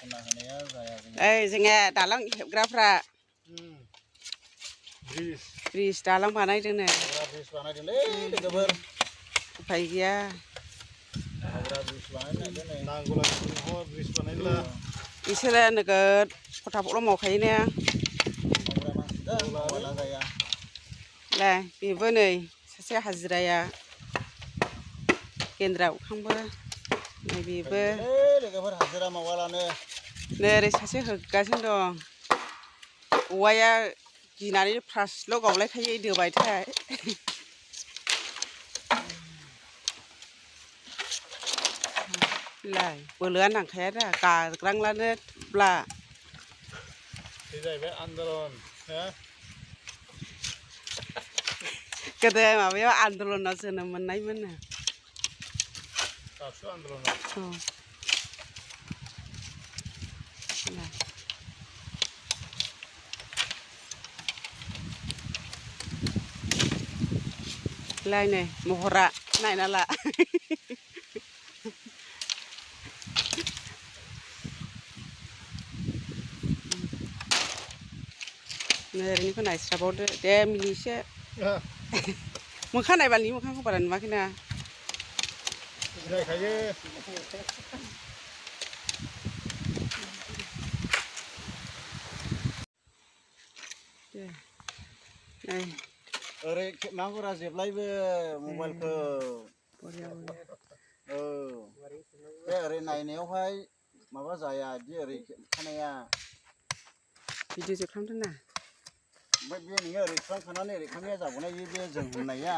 Jangan dalang grafra. Bris dalang panai dene. Bris panai dene le gabar. Pai dia. Bris panai dene. Nanggola ho bris panai la. Isira neget kota poklo mau kai ne. Lah, beबो नै सासे हाजिराया केन्द्राव खांबो नै बेबो लोगोफोर हाजिरा मावालानो नै ओरै सासे होगासिनो दं औवाया गिनानै फ्रासल' गावलायखायो दोबायथाय लाय बोलोआ नांखाया दा गाग्रांलानो ब्ला बे जाहैबाय आन्दलन हो गोदो माबायाव आन्दलनाव जोनोम मोननायमोन दासो आन्दलनाव लाय नै महरा नायना ला नै ओरैनिखौ नायस्राबावदो दे मिनिसे मोखां नायबानि मोखांखौ बारा नुवाखैना जिरायखायो नै ओरै खेबनांगौरा जेब्लायबो मबाइलखौ बे ओरै नायनायावहाय माबा जाया दि ओरै खेबखानाया भिडिअ जोबखांदों ना ओमफ्राय बे नोङो ओरै खेबखानानै ओरै खानाया जाबावनाय बे जों होननाया